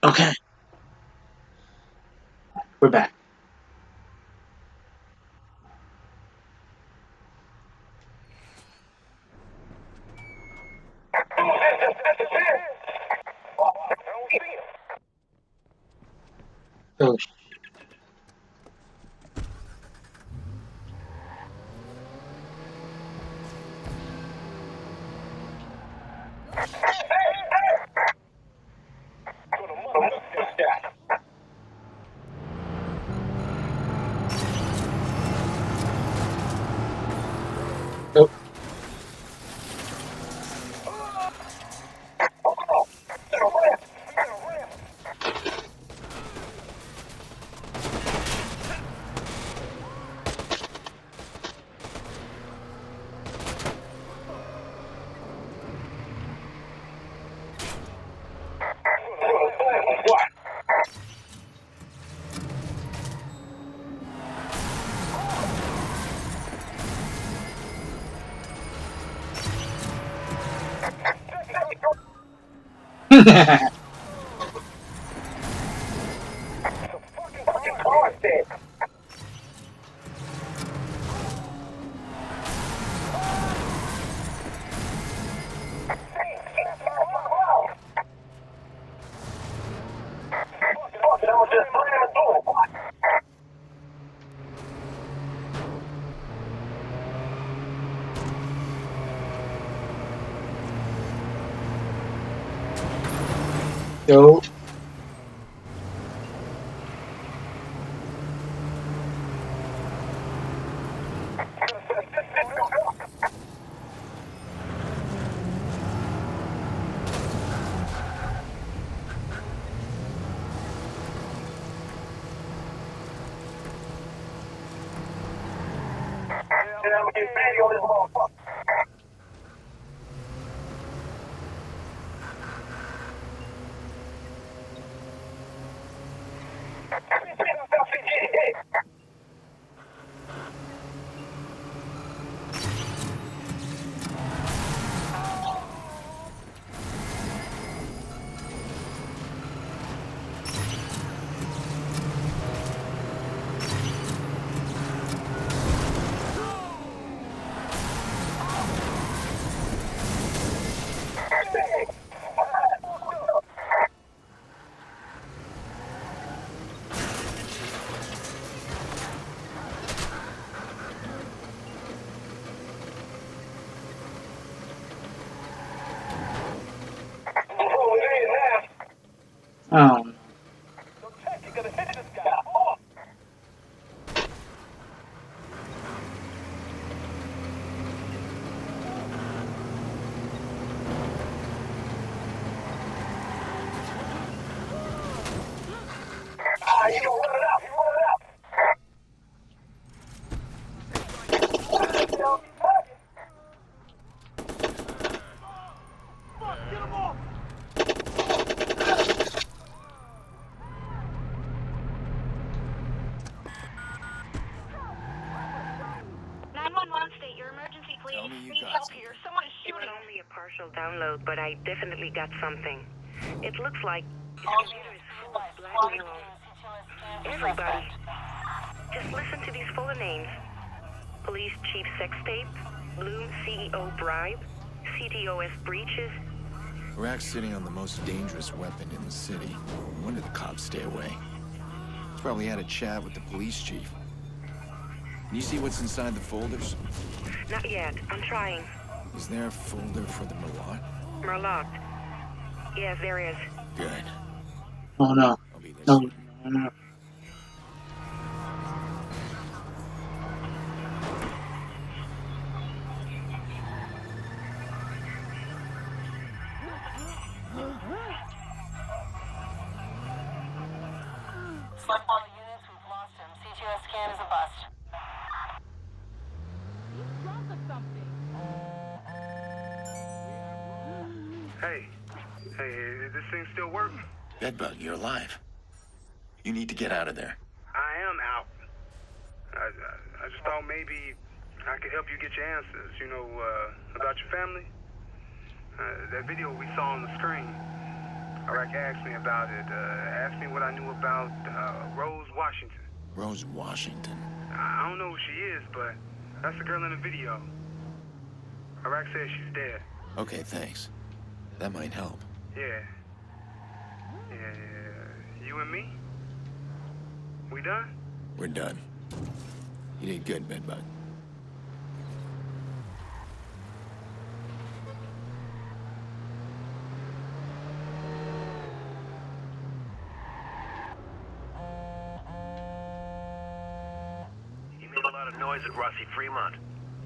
Okay, we're back. Oh, oh, oh. Oh, State, your emergency, please. Tell me you Need got help something. here. Someone is It was shooting. only a partial download, but I definitely got something. It looks like his computer is full of blackmail on everybody. Just listen to these full names. Police Chief Sex Tape, Bloom CEO Bribe, CTOS Breaches. Rack's sitting on the most dangerous weapon in the city. No wonder the cops stay away. He's probably had a chat with the police chief. Can you see what's inside the folders? Not yet. I'm trying. Is there a folder for the Merlot? Merlot. Yes, there is. Good. oh no. I'll be there No, soon. no, no. All units, we've lost him. CTOS scan is a bust. Hey, this thing still work? Bedbug, you're alive. You need to get out of there. I am out. I just thought maybe I could help you get your answers, about your family. That video we saw on the screen. Iraq asked me about it. Asked me what I knew about Rose Washington. Rose Washington. I don't know who she is, but that's the girl in the video. Iraq says she's dead. Okay, thanks. That might help. Yeah. You and me? We done? We're done. You did good, Bedbug. You made a lot of noise at Rossi Fremont.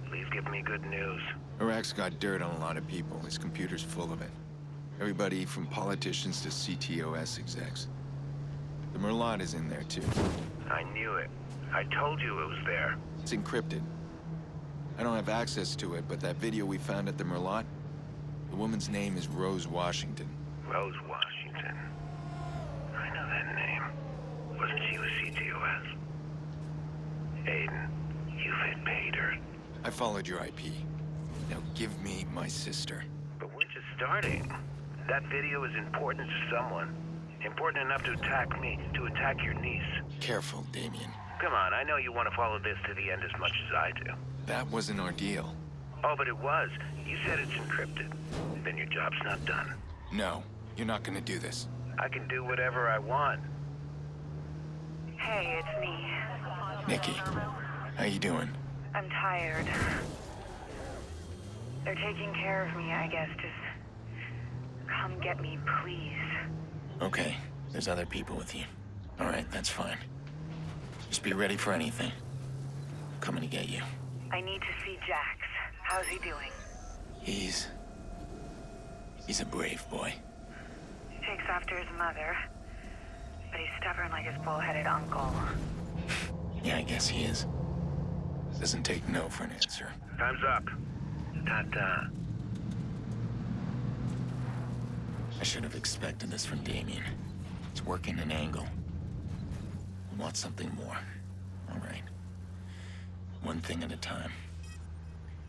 Please give me good news. Iraq's got dirt on a lot of people. His computer's full of it. Everybody from politicians to CTOS execs. The Merlot is in there, too. I knew it. I told you it was there. It's encrypted. I don't have access to it, but that video we found at the Merlot, the woman's name is Rose Washington. Rose Washington. I know that name. Wasn't she with CTOS? Aiden, you've hit pay dirt. I followed your IP. Now give me my sister. But we're just starting. That video is important to someone. Important enough to attack me, to attack your niece. Careful, Damien. Come on, I know you want to follow this to the end as much as I do. That was an ordeal. Oh, but it was. You said it's encrypted. Then your job's not done. No, you're not gonna do this. I can do whatever I want. Hey, it's me. Nikki, how you doing? I'm tired. They're taking care of me, I guess. Just come get me, please. Okay, there's other people with you. All right, that's fine. Just be ready for anything. I'm coming to get you. I need to see Jax. How's he doing? He's a brave boy. He takes after his mother, but he's stubborn like his bullheaded uncle. Yeah, I guess he is. Doesn't take no for an answer. Time's up. Ta-ta. I should have expected this from Damien. He's working an angle. I want something more. All right. One thing at a time.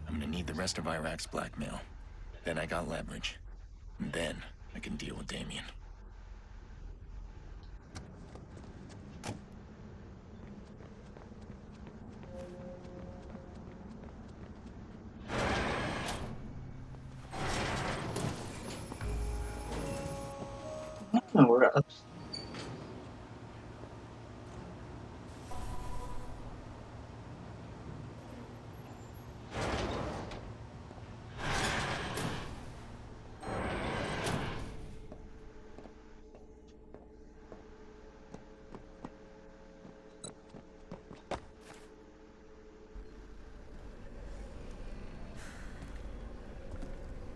I'm gonna need the rest of Iraq's blackmail. Then I got leverage. And then I can deal with Damien. Oh, we're up.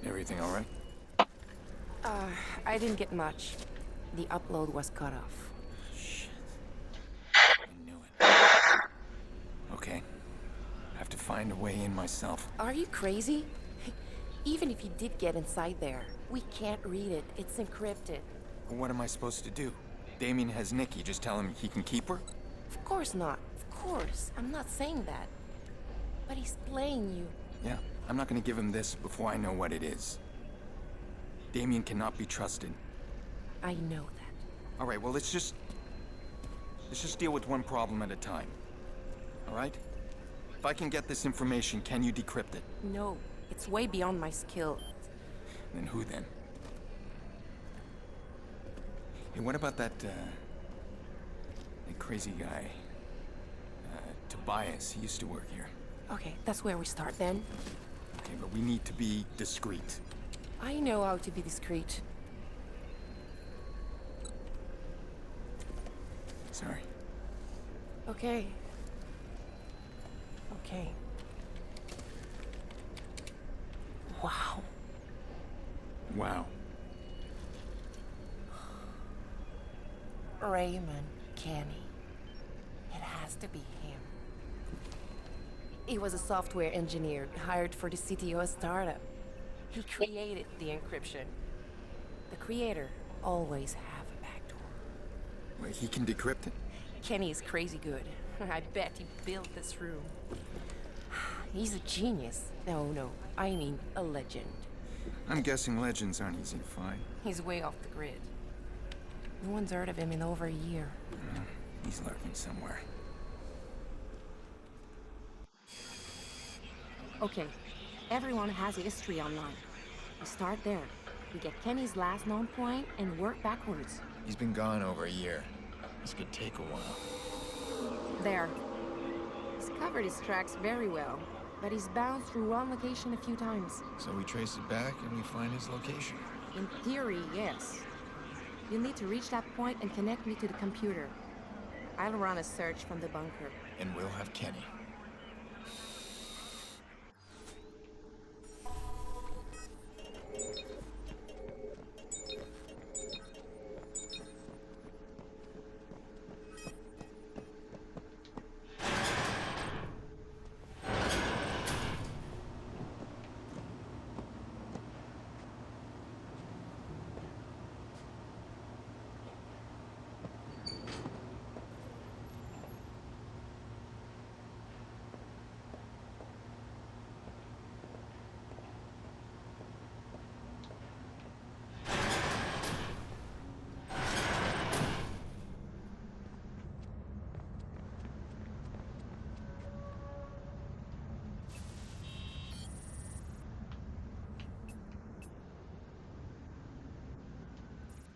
Everything all right? I didn't get much. The upload was cut off. Shit. I knew it. Okay. I have to find a way in myself. Are you crazy? Even if you did get inside there, we can't read it. It's encrypted. Well, what am I supposed to do? Damien has Nikki. Just tell him he can keep her? Of course not. Of course. I'm not saying that. But he's playing you. Yeah. I'm not gonna give him this before I know what it is. Damien cannot be trusted. I know that. All right, well, let's just deal with one problem at a time. All right? If I can get this information, can you decrypt it? No, it's way beyond my skill. Then who then? Hey, what about that crazy guy? Tobias, he used to work here. Okay, that's where we start then. Okay, but we need to be discreet. I know how to be discreet. Sorry. Okay. Okay. Wow. Wow. Raymond Kenny. It has to be him. He was a software engineer hired for the CTO startup. He created the encryption. The creator always have a backdoor. Wait, he can decrypt it? Kenny is crazy good. I bet he built this room. He's a genius. No, I mean a legend. I'm guessing legends aren't easy to find. He's way off the grid. No one's heard of him in over a year. He's lurking somewhere. Okay, everyone has a history online. We start there. We get Kenny's last known point and work backwards. He's been gone over a year. This could take a while. There. He's covered his tracks very well, but he's bounced through one location a few times. So we trace it back and we find his location. In theory, yes. You'll need to reach that point and connect me to the computer. I'll run a search from the bunker. And we'll have Kenny.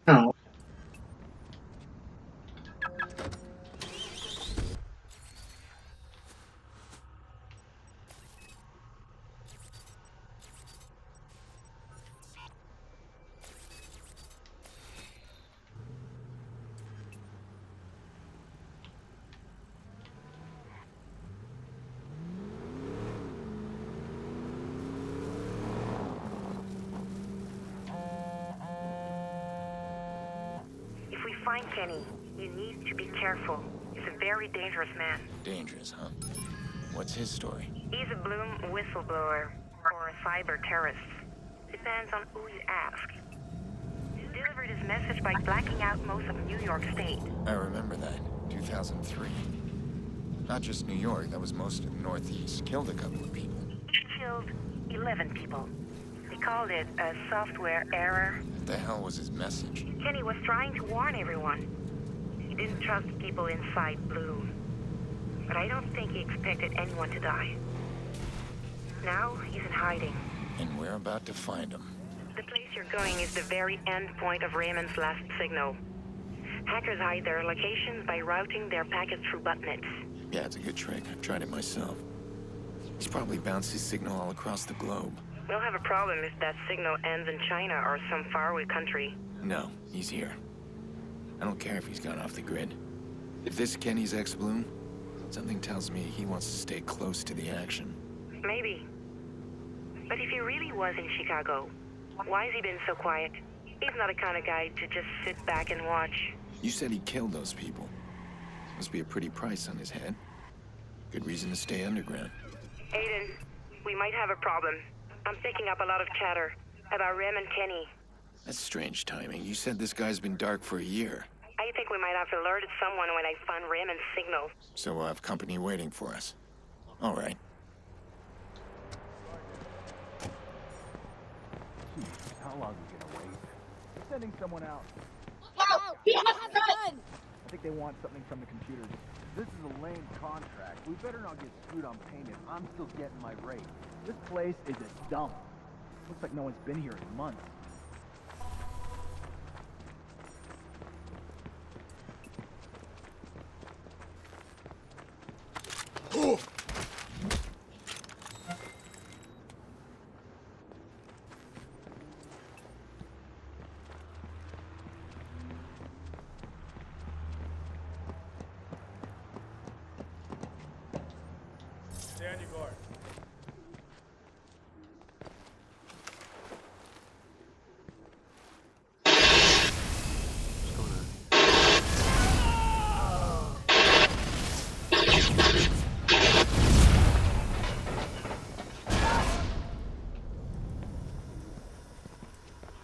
Oh, If we find Kenny, you need to be careful. He's a very dangerous man. Dangerous, huh? What's his story? He's a Bloom whistleblower or a cyber terrorist. Depends on who you ask. He delivered his message by blacking out most of New York State. I remember that. 2003. Not just New York, that was most of the Northeast. Killed a couple of people. He killed 11 people. They called it a software error. What the hell was his message? Kenny was trying to warn everyone. He didn't trust people inside Bloom. But I don't think he expected anyone to die. Now he's in hiding. And we're about to find him. The place you're going is the very end point of Raymond's last signal. Hackers hide their locations by routing their packets through botnets. Yeah, it's a good trick. I've tried it myself. He's probably bounced his signal all across the globe. We'll have a problem if that signal ends in China or some faraway country. No, he's here. I don't care if he's gone off the grid. If this is Kenny's ex-Bloom, something tells me he wants to stay close to the action. Maybe. But if he really was in Chicago, why has he been so quiet? He's not the kind of guy to just sit back and watch. You said he killed those people. Must be a pretty price on his head. Good reason to stay underground. Aiden, we might have a problem. I'm picking up a lot of chatter about Rem and Kenny. That's strange timing. You said this guy's been dark for a year. I think we might have alerted someone when I found Raymond's signal. So we'll have company waiting for us. All right. How long are we gonna wait? Sending someone out. He has a gun! I think they want something from the computers. This is a lame contract. We better not get screwed on payment. I'm still getting my rate. This place is a dump. Looks like no one's been here in months. Stay on your guard.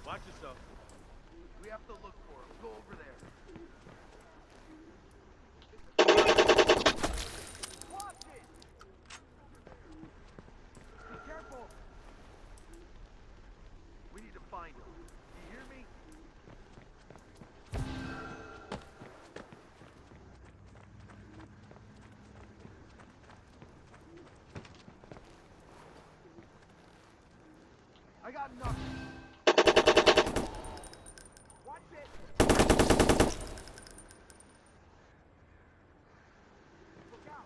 Watch yourself. We have to look for him. Go over there. Watch it! got nothing. Watch it. Look out.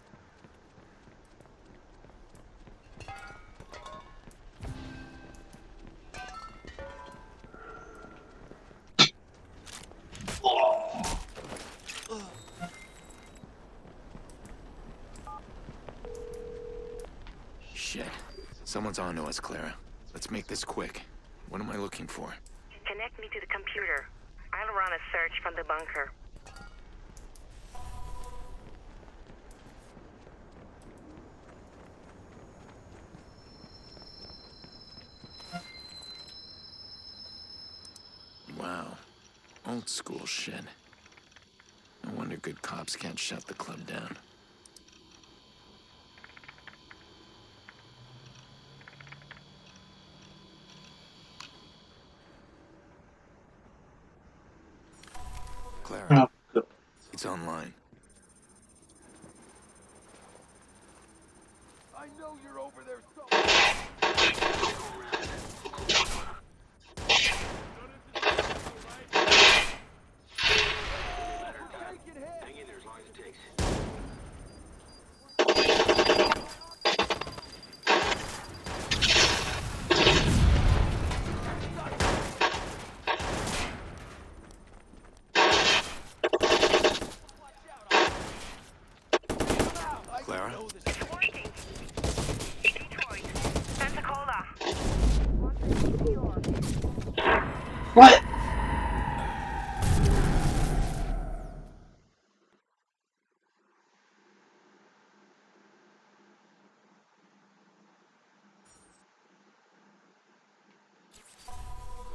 Shit. Someone's onto us, Clara. Let's make this quick. What am I looking for? Connect me to the computer. I'll run a search from the bunker. Wow. Old school shit. No wonder good cops can't shut the club down. Clara, Oh, it's online. I know you're over there somewhere. Hang in there as long as it takes. Clara? It's working. Detroit. Pensacola. what?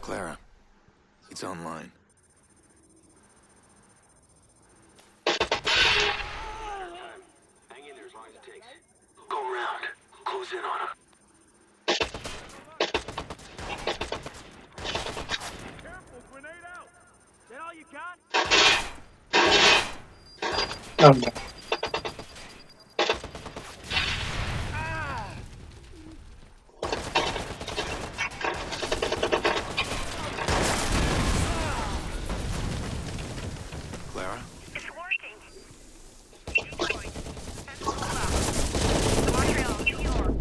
Clara, it's online. Hang in there as long as it takes. Go around. Close in on him. Careful, grenade out. Is that all you got? Oh no. Clara? It's working. Detroit. Pensacola. Montreal, New York.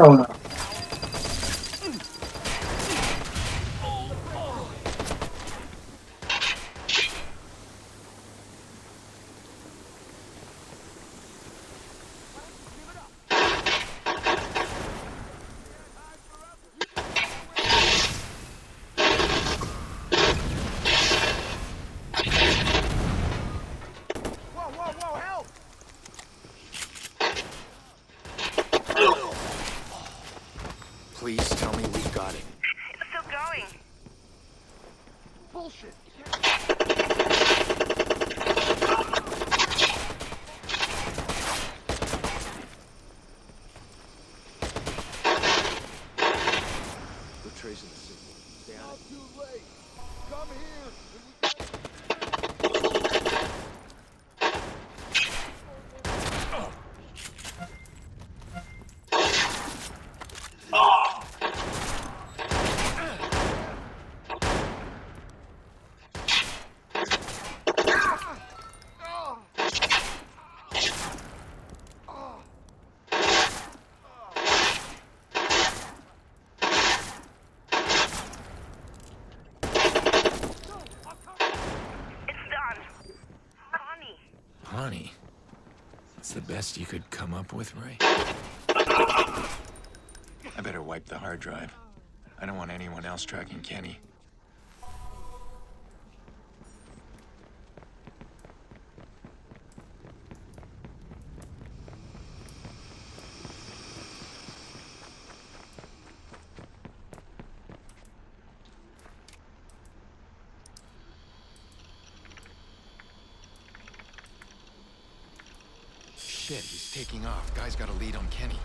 Oh no. Whoa, whoa, whoa, help! Please tell me we've got it. It's still going. Bullshit. We're tracing the signal. Stay on Not it. too late. Come here. It's done. Connie. Honey, that's the best you could come up with, Ray? I better wipe the hard drive. I don't want anyone else tracking Kenny. Shit, he's taking off. Guy's got a lead on Kenny.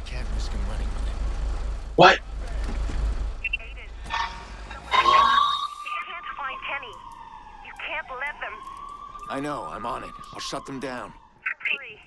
Can't risk him running with it. What? Aiden. Someone I know, I'm on it. I'll shut them down. Hurry.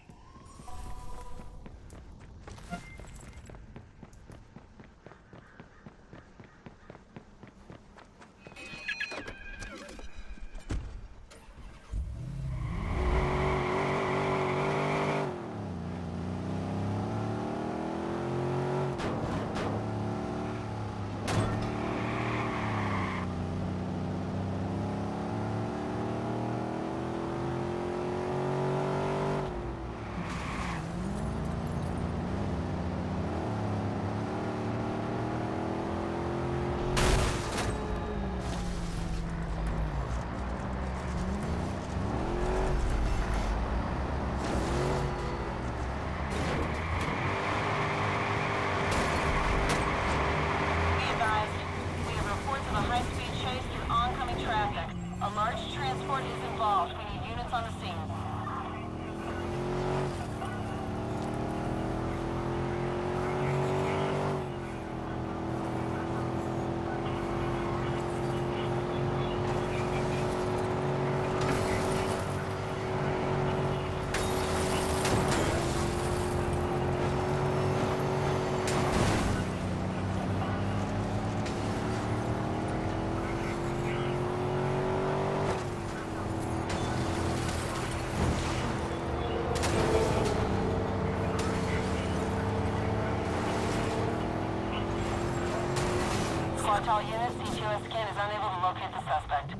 Be advised, we have reports of a high-speed chase through oncoming traffic. A large transport is involved. We need units on the scene. Watch all units. CTOS scan is unable to locate the suspect.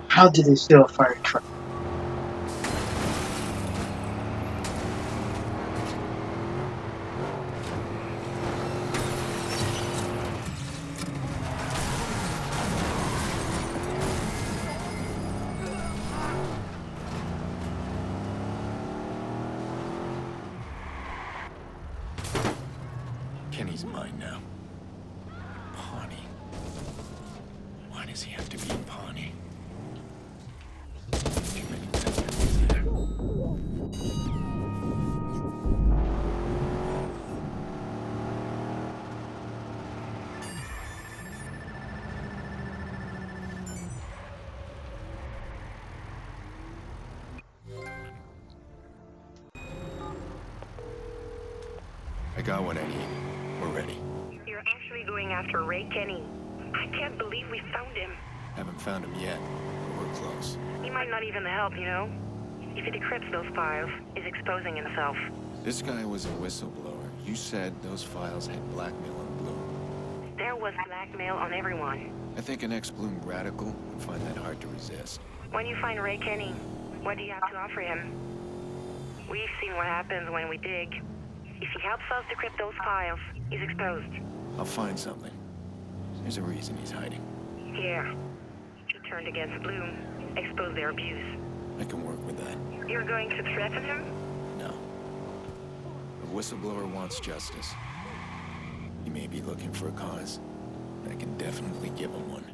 How did they steal a fire truck? Kenny's mine now. Pawnee. Why does he have to be in Pawnee? Too many tentacles there. I got what I need. We're ready. You're actually going after Ray Kenny. I can't believe we found him. Haven't found him yet, but we're close. He might not even help, you know? If he decrypts those files, he's exposing himself. This guy was a whistleblower. You said those files had blackmail on Bloom. There was blackmail on everyone. I think an ex-Bloom radical would find that hard to resist. When you find Ray Kenny, what do you have to offer him? We've seen what happens when we dig. If he helps us decrypt those files, he's exposed. I'll find something. There's a reason he's hiding. Here. He turned against Bloom, exposed their abuse. I can work with that. You're going to threaten him? No. A whistleblower wants justice. He may be looking for a cause. I can definitely give him one.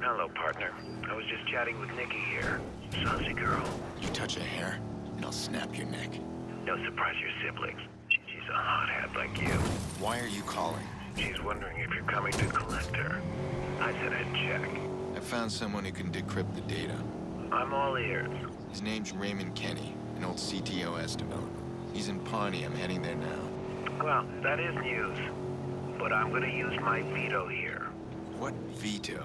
Hello, partner. I was just chatting with Nikki here. Saucy girl. You touch a hair, and I'll snap your neck. No surprise your siblings. She's a hothead like you. Why are you calling? She's wondering if you're coming to collect her. I said I'd check. I found someone who can decrypt the data. I'm all ears. His name's Raymond Kenny, an old CTOS developer. He's in Pawnee. I'm heading there now. Well, that is news. But I'm gonna use my veto here. What veto?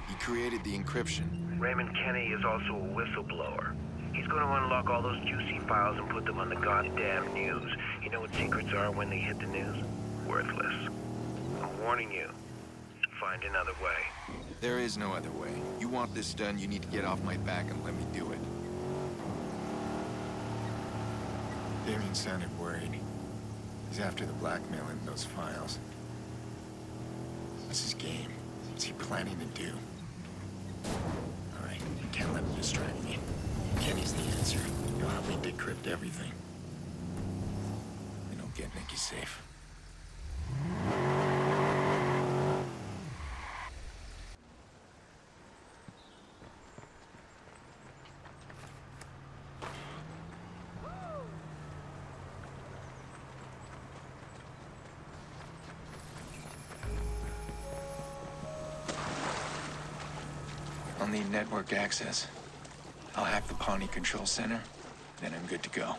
He created the encryption. Raymond Kenny is also a whistleblower. He's gonna unlock all those juicy files and put them on the goddamn news. You know what secrets are when they hit the news? Worthless. I'm warning you. Find another way. There is no other way. You want this done, you need to get off my back and let me do it. Damien sounded worried. He's after the blackmail in those files. What's his game? What's he planning to do? All right, you can't let him distract me. Kenny's the answer. He'll help me decrypt everything. And he'll get Nikki safe. I'll need network access. I'll hack the Pawnee Control Center, then I'm good to go.